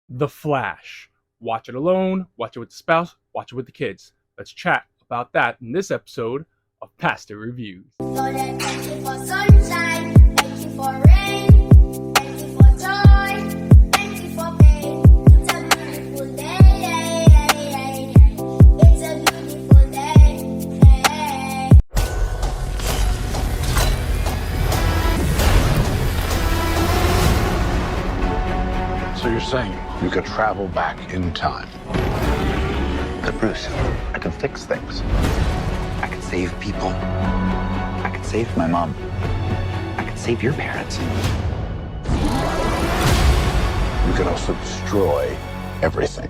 The Flash. Watch it alone, watch it with the spouse, watch it with the kids. Let's chat about that in this episode of Pastor Reviews. Lord, I thank you for sunshine, thank you for rain, thank you for joy, thank you for pain. It's a beautiful day. It's a beautiful day. So you're saying you could travel back in time? But Bruce, I could fix things. I could save people. I could save my mom. I could save your parents. You could also destroy everything.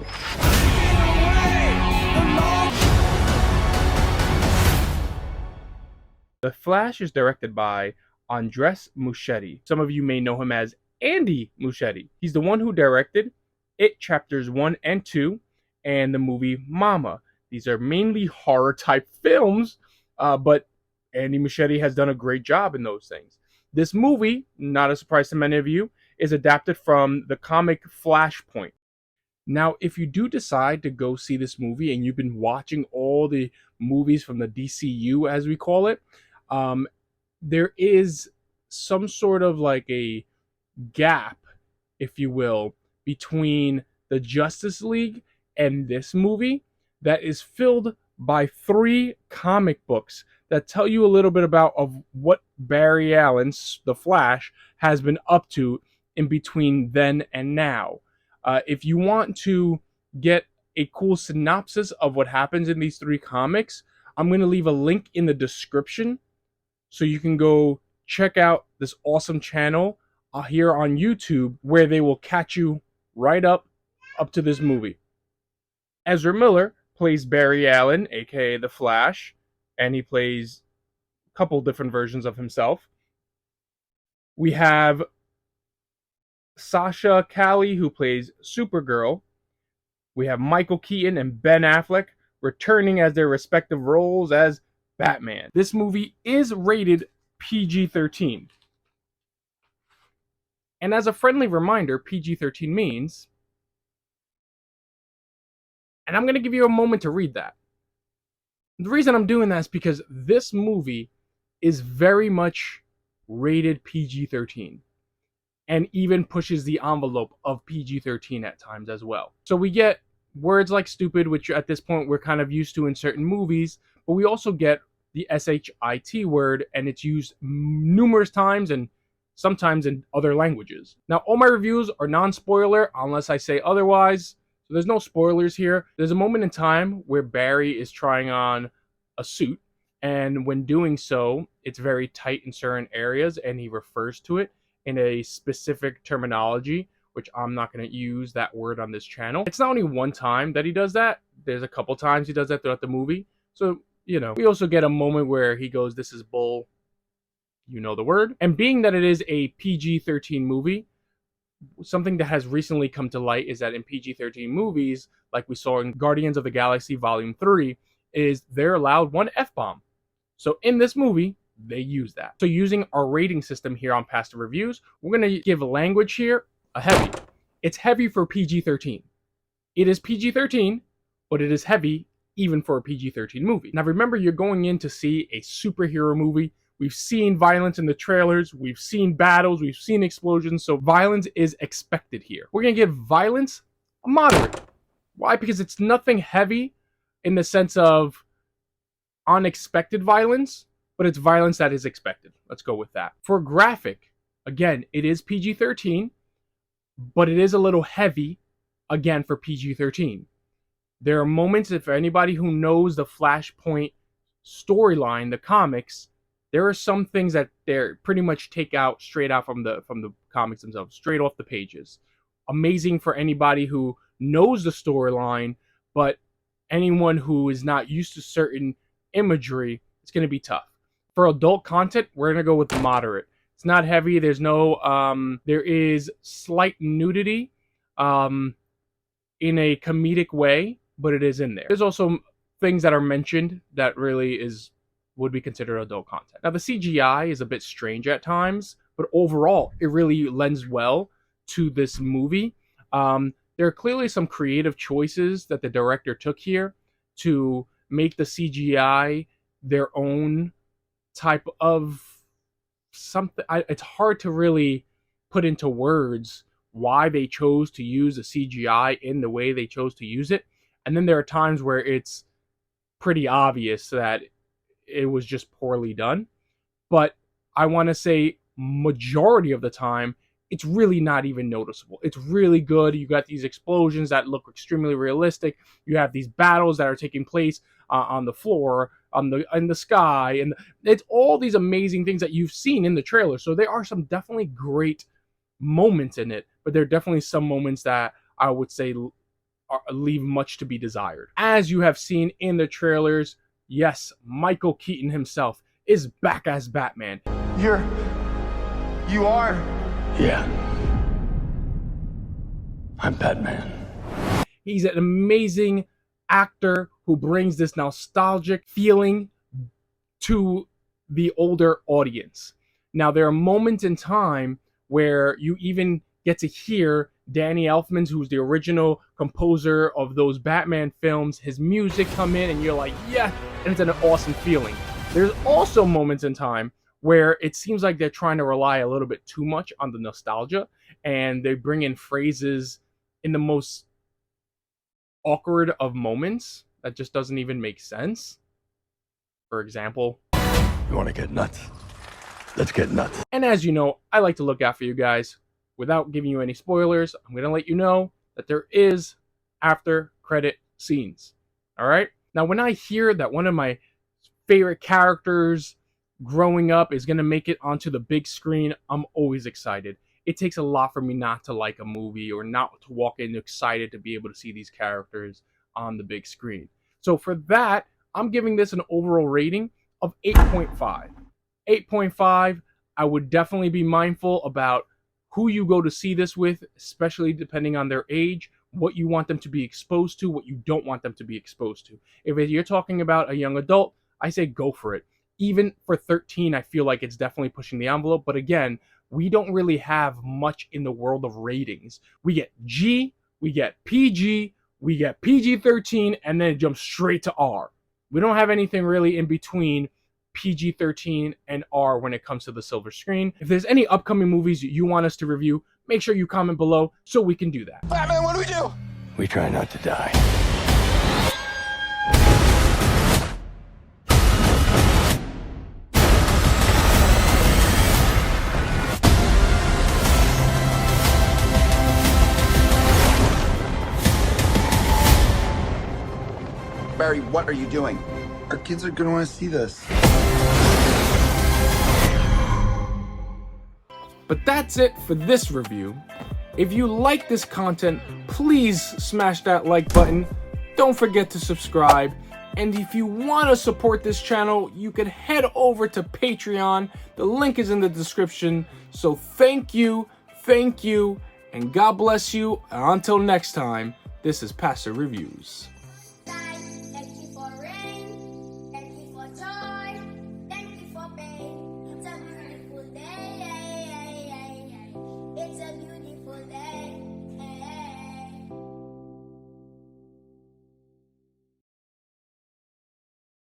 The Flash is directed by Andres Muschietti. Some of you may know him as Andy Muschietti. He's the one who directed It Chapters 1 and 2 and the movie Mama. These are mainly horror type films, but Andy Muschietti has done a great job in those things. This movie, not a surprise to many of you, is adapted from the comic Flashpoint. Now, if you do decide to go see this movie and you've been watching all the movies from the DCU, as we call it, there is some sort of like a gap, if you will, between the Justice League and this movie that is filled by 3 comic books that tell you a little bit about of what Barry Allen, the Flash, has been up to in between then and now. If you want to get a cool synopsis of what happens in these 3 comics, I'm going to leave a link in the description so you can go check out this awesome channel here on YouTube where they will catch you right up to this movie. Ezra Miller plays Barry Allen, aka the Flash, and he plays a couple different versions of himself. We have Sasha Calle, who plays Supergirl. We have Michael Keaton and Ben Affleck returning as their respective roles as Batman. This movie is rated PG-13. And as a friendly reminder, PG-13 means, and I'm going to give you a moment to read that. The reason I'm doing that is because this movie is very much rated PG-13 and even pushes the envelope of PG-13 at times as well. So we get words like stupid, which at this point we're kind of used to in certain movies, but we also get the SHIT word, and it's used numerous times and sometimes in other languages. Now, all my reviews are non-spoiler unless I say otherwise, so there's no spoilers here. There's a moment in time where Barry is trying on a suit, and when doing so, it's very tight in certain areas, and he refers to it in a specific terminology, which I'm not going to use that word on this channel. It's not only one time that he does that. There's a couple times he does that throughout the movie. So, you know, we also get a moment where he goes, "This is bull." You know the word. And being that it is a PG-13 movie, something that has recently come to light is that in PG-13 movies, like we saw in Guardians of the Galaxy Volume 3, is they're allowed 1 F-bomb. So in this movie, they use that. So using our rating system here on Pastor Reviews, we're going to give language here a heavy. It's heavy for PG-13. It is PG-13, but it is heavy even for a PG-13 movie. Now remember, you're going in to see a superhero movie. We've seen violence in the trailers, we've seen battles, we've seen explosions, so violence is expected here. We're going to give violence a moderate. Why? Because it's nothing heavy in the sense of unexpected violence, but it's violence that is expected. Let's go with that. For graphic, again, it is PG-13, but it is a little heavy, again, for PG-13. There are moments, if anybody who knows the Flashpoint storyline, the comics, there are some things that they're pretty much take out straight out from the comics themselves, straight off the pages. Amazing for anybody who knows the storyline, but anyone who is not used to certain imagery, it's going to be tough. For adult content, we're going to go with moderate. It's not heavy. There's no, there is slight nudity in a comedic way, but it is in there. There's also things that are mentioned that really would be considered adult content. Now, the CGI is a bit strange at times, but overall, it really lends well to this movie. there are clearly some creative choices that the director took here to make the CGI their own type of something. It's hard to really put into words why they chose to use the CGI in the way they chose to use it. And then there are times where it's pretty obvious that it was just poorly done. But I want to say majority of the time, it's really not even noticeable. It's really good. You got these explosions that look extremely realistic. You have these battles that are taking place on the floor, in the sky, and it's all these amazing things that you've seen in the trailer. So there are some definitely great moments in it, but there are definitely some moments that I would say leave much to be desired. As you have seen in the trailers, yes, Michael Keaton himself is back as Batman. You are. Yeah. I'm Batman. He's an amazing actor who brings this nostalgic feeling to the older audience. Now, there are moments in time where you even get to hear Danny Elfman, who's the original composer of those Batman films, his music come in, and you're like, yeah, and it's an awesome feeling. There's also moments in time where it seems like they're trying to rely a little bit too much on the nostalgia, and they bring in phrases in the most awkward of moments that just doesn't even make sense. For example, You want to get nuts? Let's get nuts. and as you know, I like to look out for you guys. Without giving you any spoilers, I'm going to let you know that there is after credit scenes. All right? Now, when I hear that one of my favorite characters growing up is going to make it onto the big screen, I'm always excited. It takes a lot for me not to like a movie or not to walk in excited to be able to see these characters on the big screen. So for that, I'm giving this an overall rating of 8.5. 8.5, I would definitely be mindful about who you go to see this with, especially depending on their age, what you want them to be exposed to, what you don't want them to be exposed to. If you're talking about a young adult, I say go for it. Even for 13, I feel like it's definitely pushing the envelope. But again, we don't really have much in the world of ratings. We get G, we get PG, we get PG-13, and then it jumps straight to R. We don't have anything really in between PG-13 and R when it comes to the silver screen. If there's any upcoming movies you want us to review, make sure you comment below so we can do that. Batman, what do we do? We try not to die. Barry, what are you doing? Our kids are gonna want to see this. But that's it for this review. If you like this content, please smash that like button. Don't forget to subscribe. And if you want to support this channel, you can head over to Patreon. The link is in the description. So thank you, and God bless you. And until next time, this is Pastor Reviews.